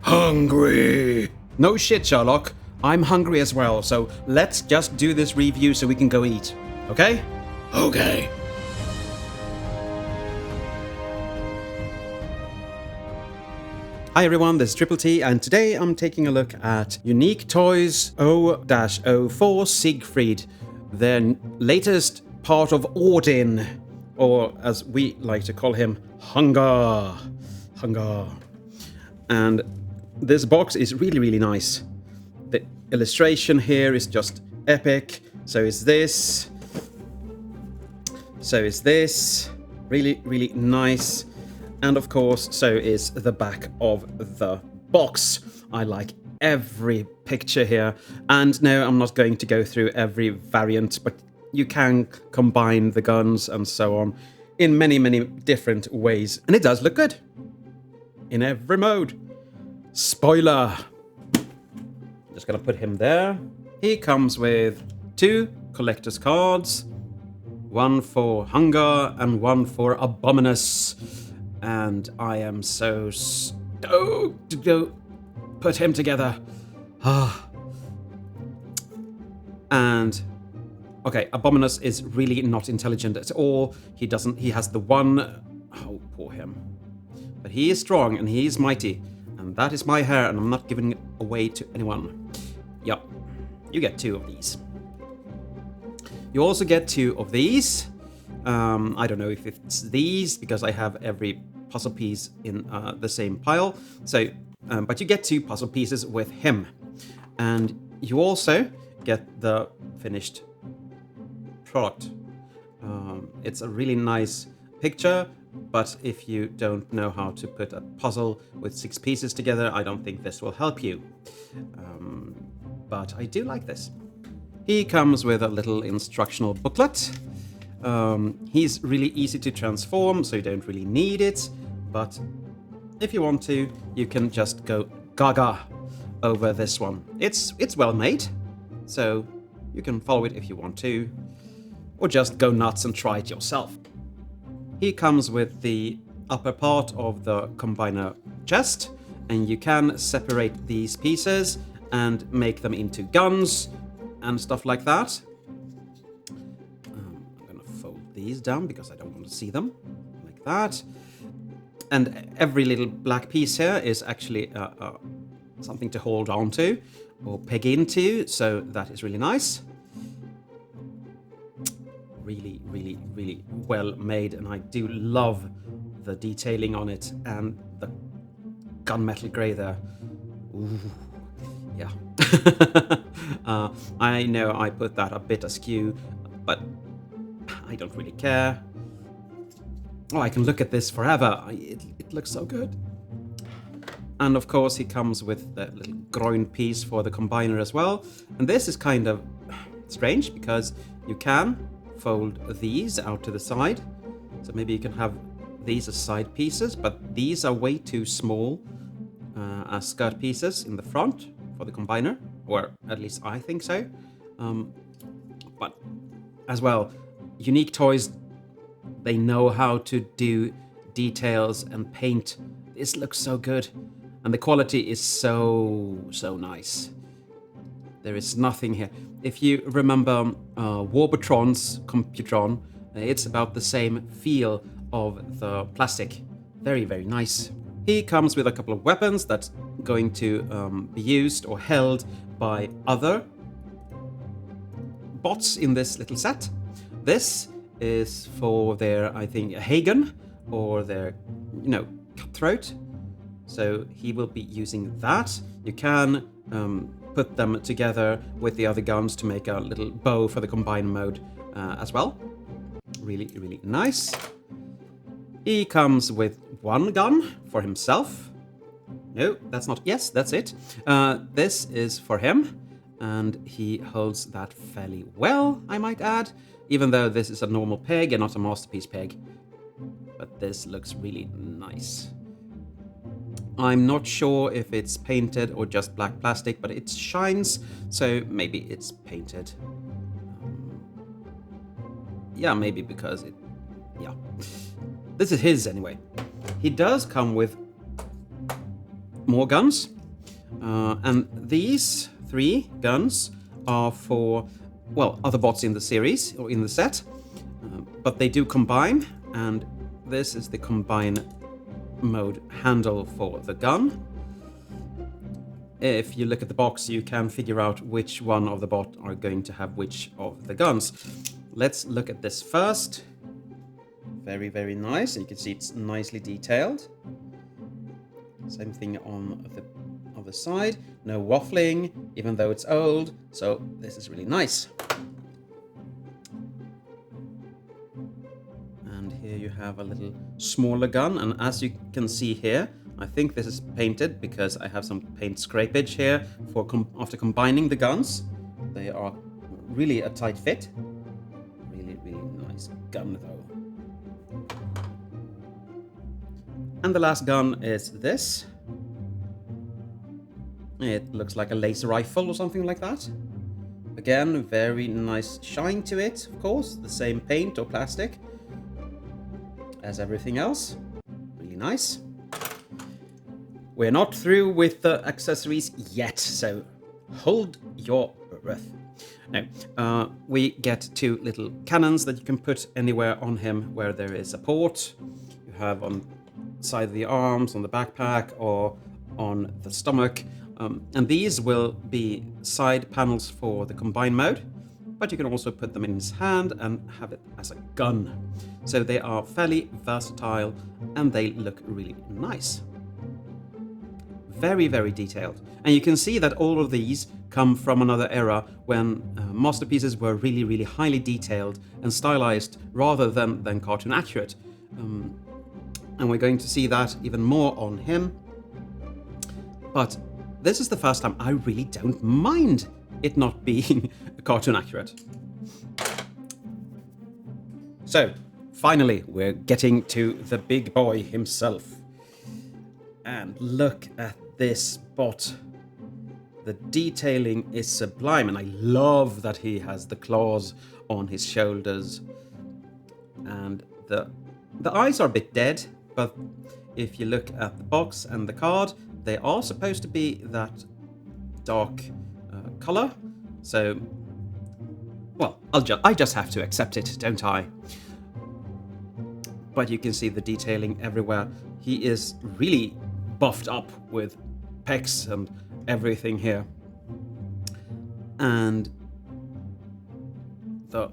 hungry. No shit, Sherlock. I'm hungry as well, so let's just do this review so we can go eat. Okay? Okay. Hi everyone, this is Triple T, and today I'm taking a look at Unique Toys O-04 Siegfried, their latest part of Odin, or as we like to call him, Hun-Gurrr. Hun-Gurrr. And this box is really, really nice. The illustration here is just epic. So is this. So is this. Really, really nice. And of course, so is the back of the box. I like every picture here. And no, I'm not going to go through every variant, but you can combine the guns and so on in many, many different ways. And it does look good in every mode. Spoiler. Just gonna put him there. He comes with 2 collector's cards. One for Hun-Gurrr and one for Abominus. And I am so stoked to go put him together. And okay, Abominus is really not intelligent at all. He has the one, oh, poor him. But he is strong and he is mighty. And that is my hair, and I'm not giving it away to anyone. Yep, you get 2 of these. You also get 2 of these. I don't know if it's these, because I have every puzzle piece in the same pile. So, but you get 2 puzzle pieces with him. And you also get the finished product. It's a really nice picture, but if you don't know how to put a puzzle with 6 pieces together, I don't think this will help you. But I do like this. He comes with a little instructional booklet. He's really easy to transform, so you don't really need it. But if you want to, you can just go gaga over this one. It's well made, so you can follow it if you want to, or just go nuts and try it yourself. He comes with the upper part of the combiner chest, and you can separate these pieces and make them into guns and stuff like that. I'm gonna fold these down because I don't want to see them, like that. And every little black piece here is actually something to hold on to or peg into, so that is really nice. Really, really, really well made, and I do love the detailing on it and the gunmetal grey there. Ooh, yeah. I know I put that a bit askew, but I don't really care. Oh, I can look at this forever. It looks so good. And of course, he comes with the little groin piece for the combiner as well. And this is kind of strange because you can fold these out to the side. So maybe you can have these as side pieces, but these are way too small as skirt pieces in the front for the combiner, or at least I think so. But as well, Unique Toys, they know how to do details and paint. This looks so good. And the quality is so nice. There is nothing here. If you remember Warbotron's Computron, it's about the same feel of the plastic. Very, very nice. He comes with a couple of weapons that's going to be used or held by other bots in this little set. This is for their, I think, Hagen, or their, cutthroat. So he will be using that. You can put them together with the other guns to make a little bow for the combine mode as well. Really, really nice. He comes with one gun for himself. No, that's not. Yes, that's it. This is for him, and he holds that fairly well, I might add, even though this is a normal peg and not a masterpiece peg. But this looks really nice. I'm not sure if it's painted or just black plastic, but it shines, so maybe it's painted. Yeah, maybe because it... Yeah. This is his anyway. He does come with more guns. And these 3 guns are for, well, other bots in the series or in the set. But they do combine, and this is the combine mode handle for the gun. If you look at the box, you can figure out which one of the bot are going to have which of the guns. Let's look at this first. Very, very nice. You can see it's nicely detailed. Same thing on the other side. No waffling, even though it's old. So this is really nice. And here you have a little smaller gun. And as you can see here, I think this is painted because I have some paint scrapage here for after combining the guns. They are really a tight fit. Really, really nice gun though. And the last gun is this. It looks like a laser rifle or something like that. Again, very nice shine to it, of course. The same paint or plastic as everything else. Really nice. We're not through with the accessories yet, so hold your breath. Now, we get 2 little cannons that you can put anywhere on him where there is a port. You have on the side of the arms, on the backpack, or on the stomach. And these will be side panels for the combine mode, but you can also put them in his hand and have it as a gun. So they are fairly versatile and they look really nice. Very, very detailed. And you can see that all of these come from another era when masterpieces were really, really highly detailed and stylized rather than cartoon accurate. And we're going to see that even more on him. But this is the first time I really don't mind it not being cartoon accurate. So, finally, we're getting to the big boy himself. And look at this bot. The detailing is sublime, and I love that he has the claws on his shoulders. And the eyes are a bit dead, but if you look at the box and the card, they are supposed to be that dark color. So, well, I just have to accept it, don't I? But you can see the detailing everywhere. He is really buffed up with pecs and everything here. And the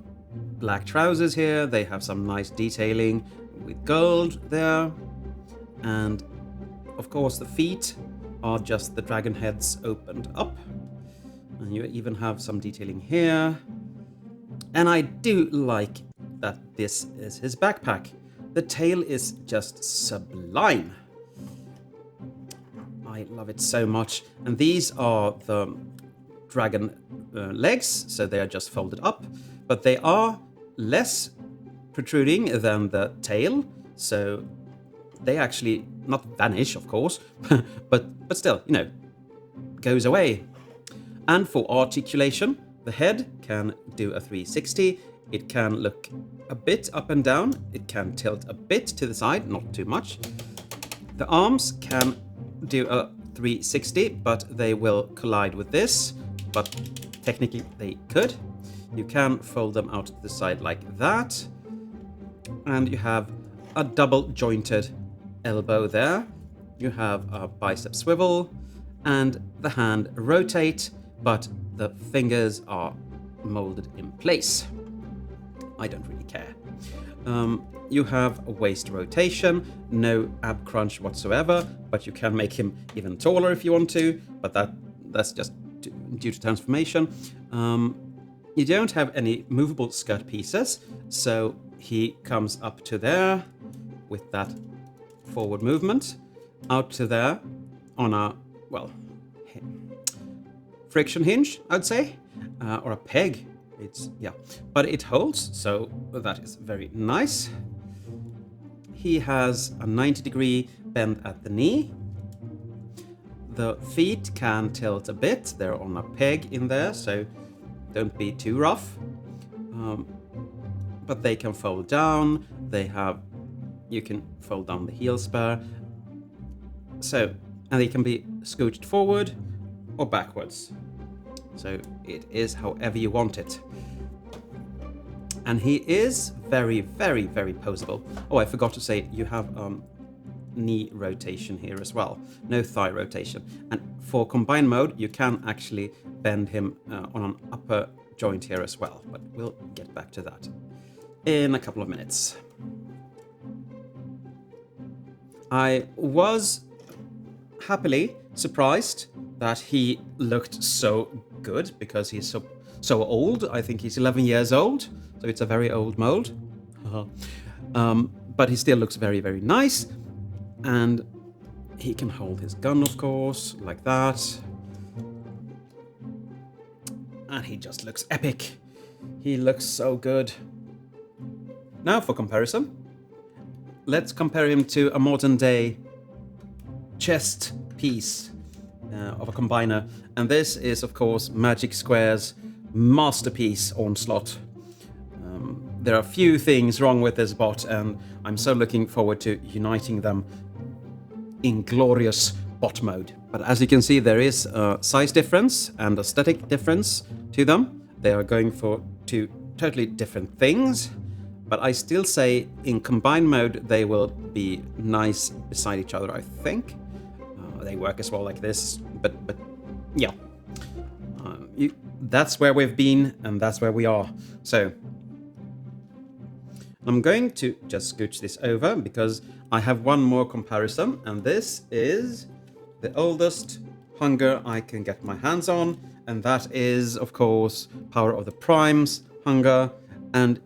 black trousers here, they have some nice detailing with gold there. And of course the feet are just the dragon heads opened up. And you even have some detailing here. And I do like that this is his backpack. The tail is just sublime. I love it so much. And these are the dragon legs, so they are just folded up, but they are less protruding than the tail, so they actually not vanish, of course, but still, you know, goes away. And for articulation, the head can do a 360. It can look a bit up and down. It can tilt a bit to the side, not too much. The arms can do a 360, but they will collide with this, but technically they could. You can fold them out to the side like that, and you have a double jointed elbow there. You have a bicep swivel, and the hand rotate, but the fingers are molded in place. I don't really care. You have a waist rotation, no ab crunch whatsoever, but you can make him even taller if you want to, but that's just due to transformation. You don't have any movable skirt pieces, so he comes up to there with that forward movement, out to there on a, well, friction hinge, I'd say, or a peg. Yeah, but it holds, so that is very nice. He has a 90-degree bend at the knee. The feet can tilt a bit. They're on a peg in there, so don't be too rough. But they can fold down. You can fold down the heel spur. So, and they can be scooched forward or backwards. So it is however you want it. And he is very, very, very poseable. Oh, I forgot to say, you have knee rotation here as well. No thigh rotation. And for combined mode, you can actually bend him on an upper joint here as well. But we'll get back to that in a couple of minutes. I was happily surprised that he looked so good because he's so old. I think he's 11 years old, so it's a very old mold. But he still looks very, very nice. And he can hold his gun, of course, like that. And he just looks epic. He looks so good. Now for comparison, let's compare him to a modern day chest piece of a combiner. And this is, of course, Magic Square's masterpiece Onslaught. There are a few things wrong with this bot, and I'm so looking forward to uniting them in glorious bot mode. But as you can see, there is a size difference and aesthetic difference to them. They are going for two totally different things, but I still say in combined mode they will be nice beside each other, I think. They work as well like this, but yeah. That's where we've been, and that's where we are. So I'm going to just scooch this over because I have one more comparison, and this is the oldest Hun-Gurrr I can get my hands on, and that is, of course, Power of the Primes Hun-Gurrr. And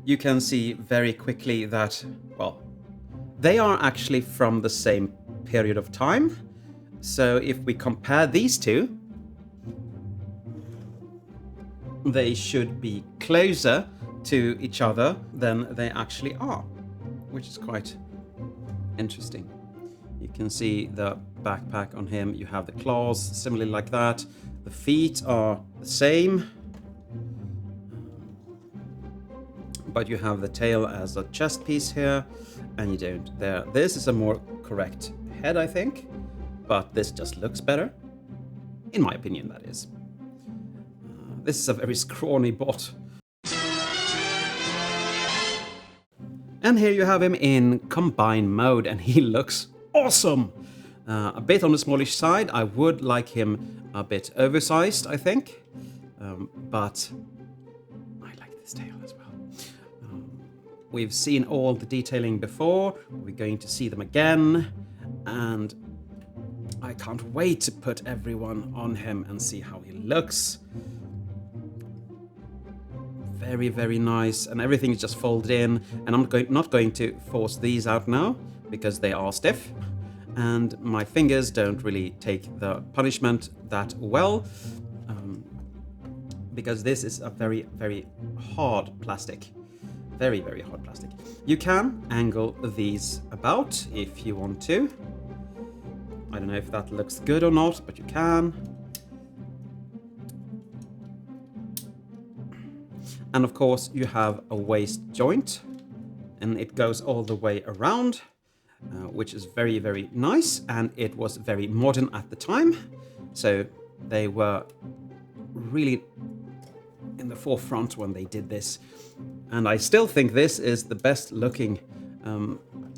you can see very quickly that, well, they are actually from the same period of time. So if we compare these two, they should be closer to each other than they actually are, which is quite interesting. You can see the backpack on him. You have the claws similarly like that. The feet are the same, but you have the tail as a chest piece here, and you don't there. This is a more correct head, I think, but this just looks better, in my opinion, that is. This is a very scrawny bot. And here you have him in combined mode, and he looks awesome! A bit on the smallish side. I would like him a bit oversized, I think. But I like this tail as well. We've seen all the detailing before. We're going to see them again. And I can't wait to put everyone on him and see how he looks. Very, very nice, and everything is just folded in, and I'm not going to force these out now because they are stiff, and my fingers don't really take the punishment that well, because this is a very, very hard plastic. Very, very hard plastic. You can angle these about if you want to. I don't know if that looks good or not, but you can. And of course, you have a waist joint, and it goes all the way around, which is very, very nice. And it was very modern at the time. So they were really in the forefront when they did this. And I still think this is the best looking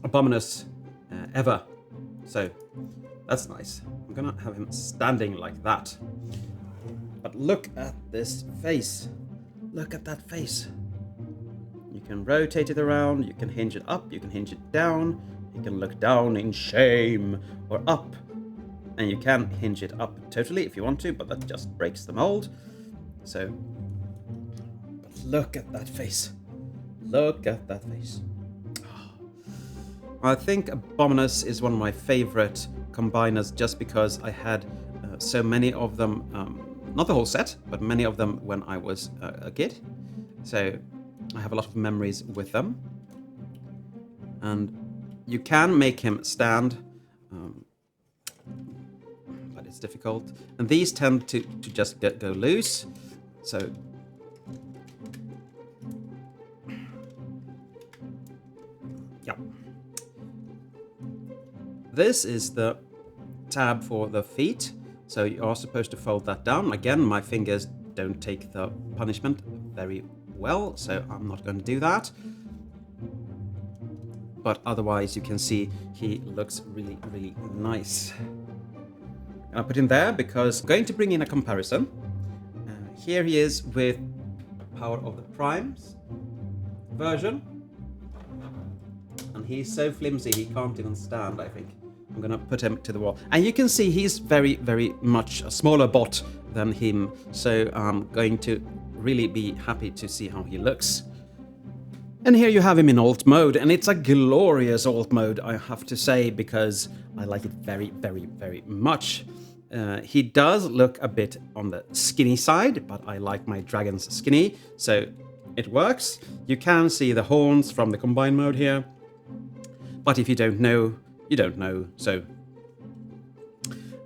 Abominus ever. So that's nice. I'm gonna have him standing like that. But look at this face. Look at that face. You can rotate it around, you can hinge it up, you can hinge it down, you can look down in shame, or up. And you can hinge it up totally if you want to, but that just breaks the mold. So, but look at that face. Look at that face. I think Abominus is one of my favorite combiners just because I had so many of them. Not the whole set, but many of them when I was a kid. So I have a lot of memories with them. And you can make him stand, but it's difficult. And these tend to just go loose. So yeah. This is the tab for the feet. So you are supposed to fold that down. Again, my fingers don't take the punishment very well, so I'm not going to do that. But otherwise, you can see he looks really, really nice. And I put him there because I'm going to bring in a comparison. Here he is with Power of the Primes version. And he's so flimsy he can't even stand, I think. I'm gonna put him to the wall. And you can see he's very, very much a smaller bot than him. So I'm going to really be happy to see how he looks. And here you have him in alt mode, and it's a glorious alt mode, I have to say, because I like it very, very, very much. He does look a bit on the skinny side, but I like my dragons skinny, so it works. You can see the horns from the combine mode here, but if you don't know, you don't know, so...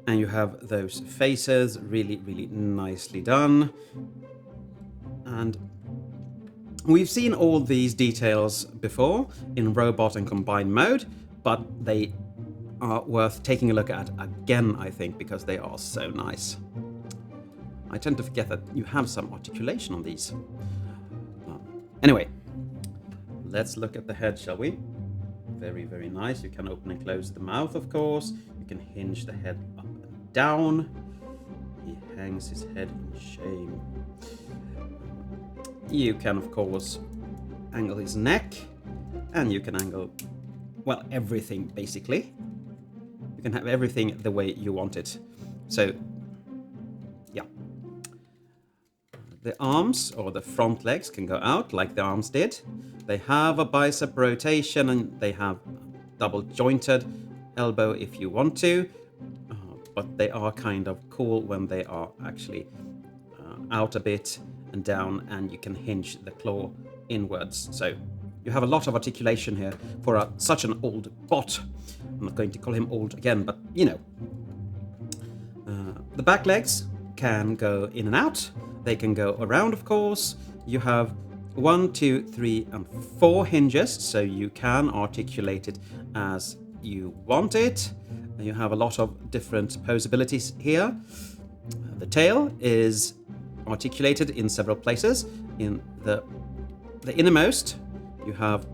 And you have those faces, really, really nicely done. And we've seen all these details before in robot and combined mode, but they are worth taking a look at again, I think, because they are so nice. I tend to forget that you have some articulation on these. Anyway, let's look at the head, shall we? Very, very nice. You can open and close the mouth, of course. You can hinge the head up and down. He hangs his head in shame. You can, of course, angle his neck, and you can angle, well, everything, basically. You can have everything the way you want it. So, yeah. The arms, or the front legs, can go out, like the arms did. They have a bicep rotation, and they have double-jointed elbow if you want to. But they are kind of cool when they are actually out a bit and down, and you can hinge the claw inwards. So you have a lot of articulation here for such an old bot. I'm not going to call him old again, but you know. The back legs can go in and out. They can go around, of course. You have 1, 2, 3, and 4 hinges, so you can articulate it as you want it. And you have a lot of different posabilities here. The tail is articulated in several places. In the innermost, you have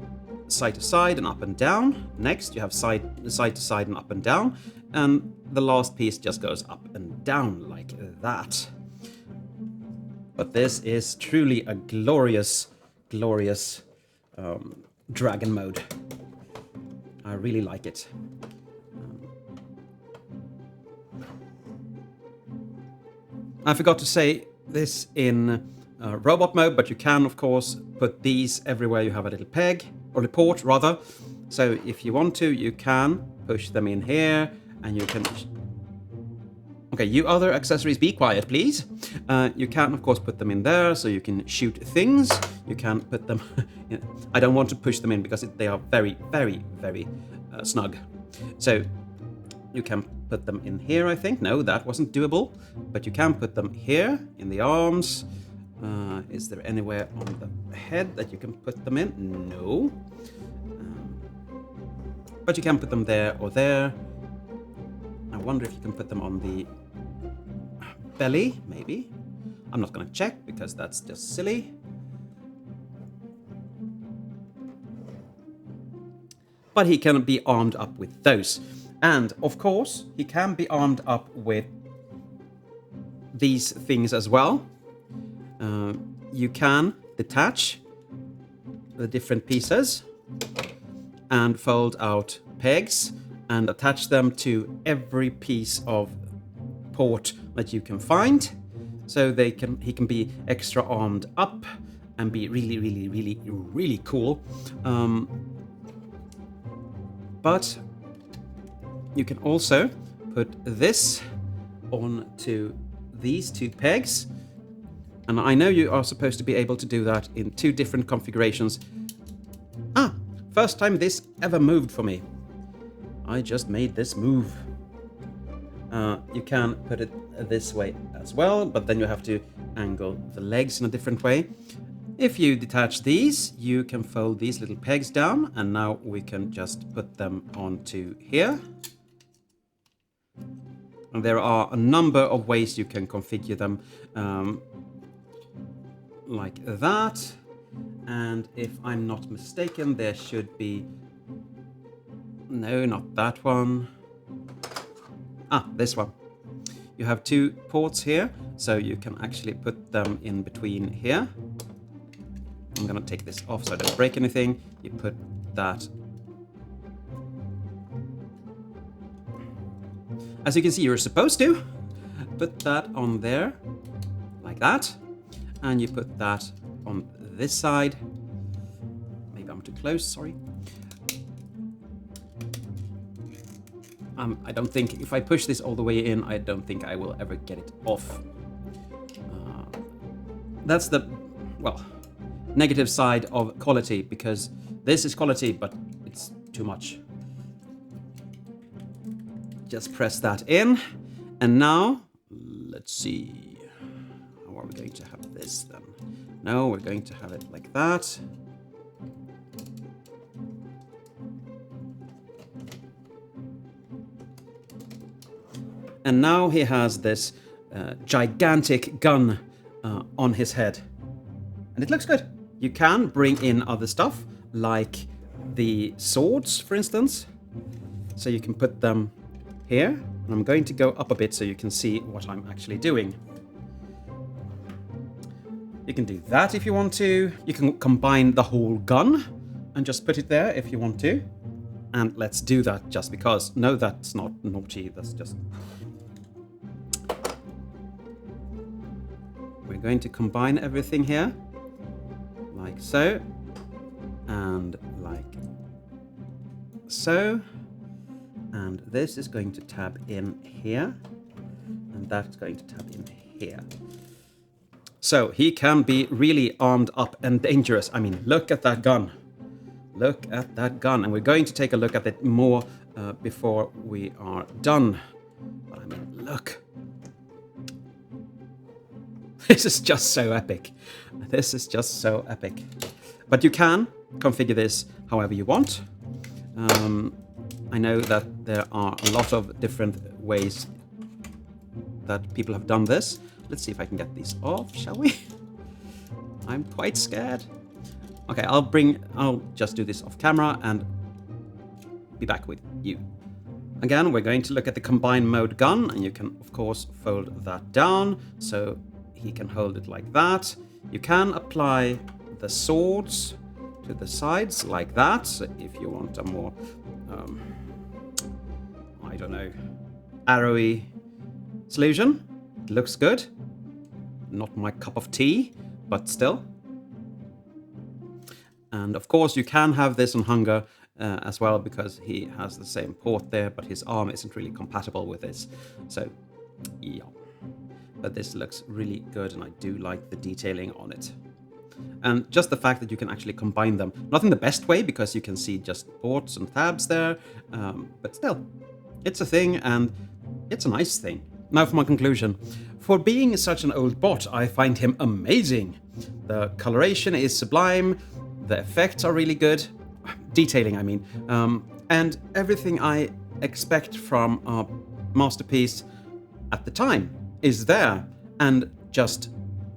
side to side and up and down. Next, you have side to side and up and down. And the last piece just goes up and down like that. But this is truly a glorious, glorious dragon mode. I really like it. I forgot to say this in robot mode, but you can, of course, put these everywhere you have a little peg, or a port, rather. So if you want to, you can push them in here, and you can... Okay, you other accessories, be quiet, please. You can, of course, put them in there, so you can shoot things. You can put them... I don't want to push them in, because they are very, very, very snug. So you can put them in here, I think. No, that wasn't doable. But you can put them here, in the arms. Is there anywhere on the head that you can put them in? No. But you can put them there or there. I wonder if you can put them on the belly, maybe. I'm not going to check, because that's just silly. But he can be armed up with those. And, of course, he can be armed up with these things as well. You can detach the different pieces and fold out pegs and attach them to every piece of port that you can find. So he can be extra armed up and be really, really, really, really cool. But you can also put this onto these 2 pegs. And I know you are supposed to be able to do that in 2 different configurations. First time this ever moved for me. I just made this move. You can put it this way as well, but then you have to angle the legs in a different way. If you detach these, you can fold these little pegs down, and now we can just put them onto here. And there are a number of ways you can configure them, like that. And if I'm not mistaken, there should be... No, not that one. Ah, this one. You have 2 ports here, so you can actually put them in between here. I'm gonna take this off so I don't break anything. You put that... As you can see, you're supposed to put that on there, like that. And you put that on this side. Maybe I'm too close, sorry. I don't think, if I push this all the way in, I don't think I will ever get it off. That's the, well, negative side of quality, because this is quality, but it's too much. Just press that in, and now, let's see, how are we going to have this then? No, we're going to have it like that. And now he has this gigantic gun on his head. And it looks good. You can bring in other stuff, like the swords, for instance. So you can put them here. And I'm going to go up a bit so you can see what I'm actually doing. You can do that if you want to. You can combine the whole gun and just put it there if you want to. And let's do that just because. No, that's not naughty. That's just... We're going to combine everything here. Like so. And like so. And this is going to tab in here. And that's going to tab in here. So he can be really armed up and dangerous. I mean, look at that gun. Look at that gun. And we're going to take a look at it more before we are done. But I mean, look. This is just so epic. This is just so epic. But you can configure this however you want. I know that there are a lot of different ways that people have done this. Let's see if I can get these off, shall we? I'm quite scared. Okay, I'll just do this off camera and be back with you. Again, we're going to look at the combined mode gun, and you can, of course, fold that down so he can hold it like that. You can apply the swords to the sides like that, so if you want a more, I don't know, arrowy solution. It looks good. Not my cup of tea, but still. And of course you can have this on Hun-Gurrr as well, because he has the same port there, but his arm isn't really compatible with this. So, yeah. But this looks really good, and I do like the detailing on it. And just the fact that you can actually combine them, not in the best way, because you can see just ports and tabs there, but still, it's a thing, and it's a nice thing. Now for my conclusion. For being such an old bot, I find him amazing. The coloration is sublime, the effects are really good, detailing I mean, and everything I expect from a masterpiece at the time is there, and just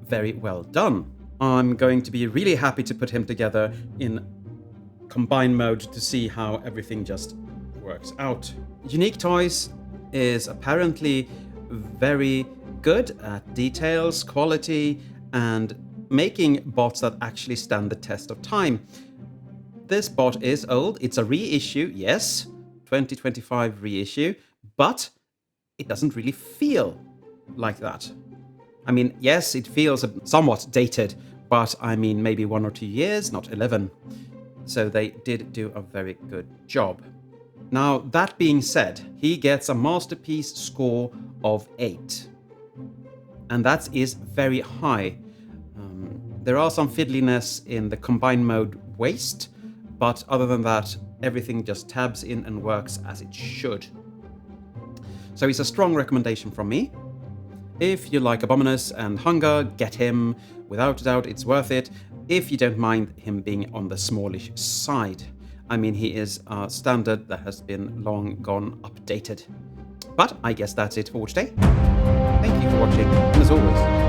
very well done. I'm going to be really happy to put him together in combined mode to see how everything just works out. Unique Toys is apparently very good at details, quality, and making bots that actually stand the test of time. This bot is old, it's a reissue, yes, 2025 reissue, but it doesn't really feel like that. I mean, yes, it feels somewhat dated, but I mean maybe 1 or 2 years, not 11. So they did do a very good job. Now, that being said, he gets a masterpiece score of 8. And that is very high. There are some fiddliness in the combined mode waste, but other than that, everything just tabs in and works as it should. So it's a strong recommendation from me. If you like Abominus and Hun-Gurrr, get him. Without a doubt, it's worth it. If you don't mind him being on the smallish side. I mean, he is a standard that has been long gone updated. But I guess that's it for today. Thank you for watching, and as always,